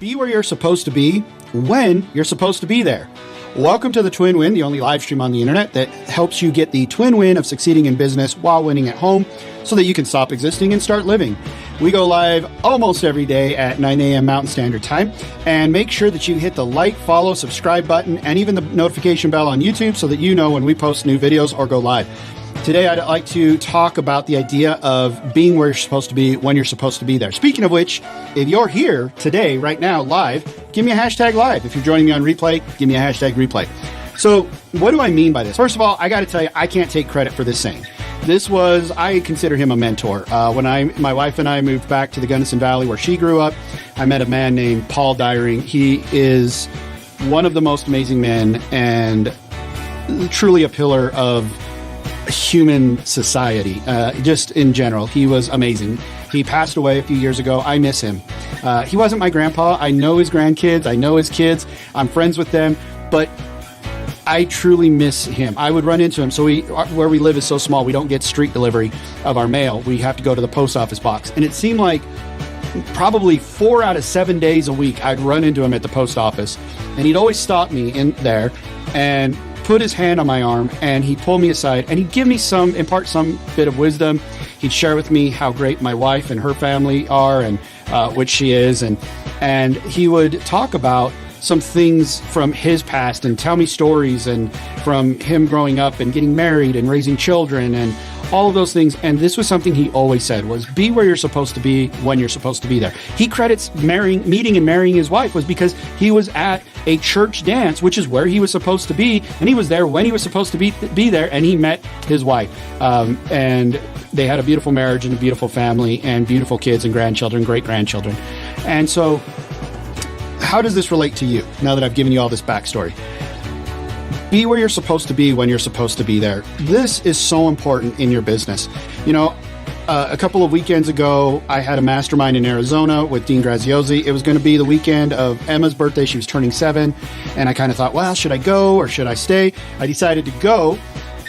Be where you're supposed to be when you're supposed to be there. Welcome to the Twin Win, the only live stream on the internet that helps you get the twin win of succeeding in business while winning at home so that you can stop existing and start living. We go live almost every day at 9 a.m. Mountain Standard Time. And make sure that you hit the like, follow, subscribe button, and even the notification bell on YouTube so that you know when we post new videos or go live. Today, I'd like to talk about the idea of being where you're supposed to be when you're supposed to be there. Speaking of which, if you're here today, right now, live, give me a hashtag live. If you're joining me on replay, give me a hashtag replay. So what do I mean by this? First of all, I got to tell you, I can't take credit for this saying. I consider him a mentor. When my wife and I moved back to the Gunnison Valley where she grew up, I met a man named Paul Dyring. He is one of the most amazing men and truly a pillar of human society, just in general. He was amazing. He passed away a few years ago. I miss him. He wasn't my grandpa. I know his grandkids. I know his kids. I'm friends with them, but I truly miss him. I would run into him. So where we live is so small, we don't get street delivery of our mail. We have to go to the post office box. And it seemed like probably 4 out of 7 days a week, I'd run into him at the post office, and he'd always stop me in there and put his hand on my arm, and he'd pull me aside and he'd give me impart some bit of wisdom. He'd share with me how great my wife and her family are, and which she is, and he would talk about some things from his past and tell me stories and from him growing up and getting married and raising children and all of those things. And this was something he always said was, be where you're supposed to be when you're supposed to be there. He credits meeting and marrying his wife was because he was at a church dance, which is where he was supposed to be. And he was there when he was supposed to be there, and he met his wife. And they had a beautiful marriage and a beautiful family and beautiful kids and grandchildren, great-grandchildren. And so how does this relate to you now that I've given you all this backstory? Be where you're supposed to be when you're supposed to be there. This is so important in your business. You know, a couple of weekends ago, I had a mastermind in Arizona with Dean Graziosi. It was going to be the weekend of Emma's birthday. She was turning 7. And I kind of thought, well, should I go or should I stay? I decided to go.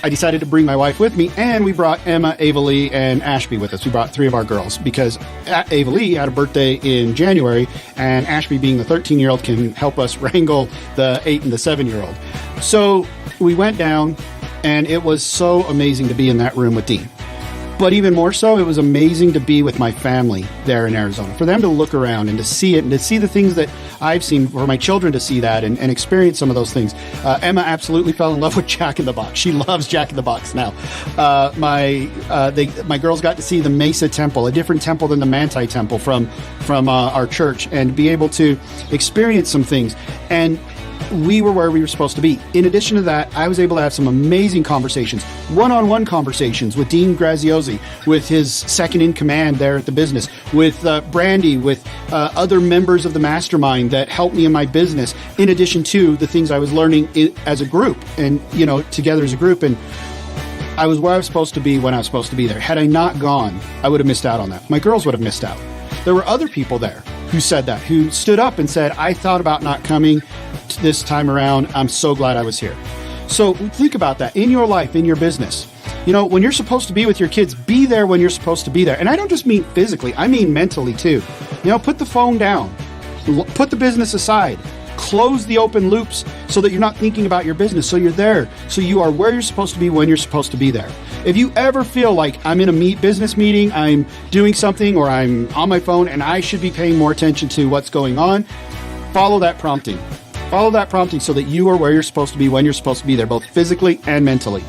I decided to bring my wife with me, and we brought Emma, Ava Lee, and Ashby with us. We brought 3 of our girls because Ava Lee had a birthday in January, and Ashby, being the 13-year-old, can help us wrangle the 8 and the 7-year-old. So we went down, and it was so amazing to be in that room with Dean. But even more so, it was amazing to be with my family there in Arizona, for them to look around and to see it and to see the things that I've seen, for my children to see that and experience some of those things. Emma absolutely fell in love with Jack in the Box. She loves Jack in the Box now. My girls got to see the Mesa Temple, a different temple than the Manti Temple from our church, and be able to experience some things. And we were where we were supposed to be. In addition to that, I was able to have some amazing conversations, one-on-one conversations with Dean Graziosi, with his second-in-command there at the business, with Brandy, with other members of the mastermind that helped me in my business, in addition to the things I was learning as a group and, together as a group. And I was where I was supposed to be when I was supposed to be there. Had I not gone, I would have missed out on that. My girls would have missed out. There were other people there who said that, who stood up and said, I thought about not coming this time around. I'm so glad I was here. So think about that in your life, in your business. When you're supposed to be with your kids, be there when you're supposed to be there. And I don't just mean physically, I mean mentally too. Put the phone down, put the business aside, close the open loops so that you're not thinking about your business. So you're there. So you are where you're supposed to be when you're supposed to be there. If you ever feel like I'm in a business meeting, I'm doing something, or I'm on my phone and I should be paying more attention to what's going on, follow that prompting. Follow that prompting so that you are where you're supposed to be when you're supposed to be there, both physically and mentally.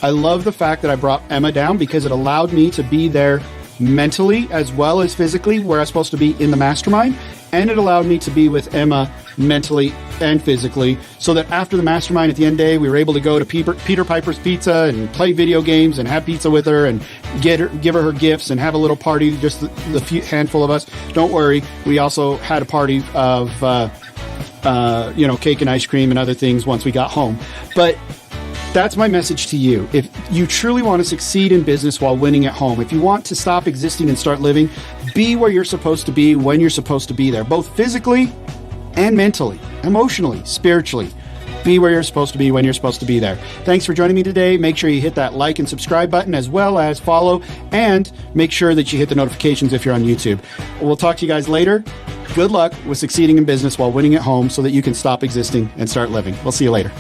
I love the fact that I brought Emma down because it allowed me to be there mentally as well as physically where I was supposed to be in the mastermind. And it allowed me to be with Emma mentally and physically, so that after the mastermind at the end of the day, we were able to go to Peter Piper's Pizza and play video games and have pizza with her and give her gifts and have a little party, just the few handful of us. Don't worry, we also had a party of cake and ice cream and other things once we got home. But that's my message to you. If you truly want to succeed in business while winning at home, if you want to stop existing and start living, be where you're supposed to be when you're supposed to be there, both physically and mentally, emotionally, spiritually. Be where you're supposed to be when you're supposed to be there. Thanks for joining me today. Make sure you hit that like and subscribe button as well as follow, and make sure that you hit the notifications if you're on YouTube. We'll talk to you guys later. Good luck with succeeding in business while winning at home so that you can stop existing and start living. We'll see you later.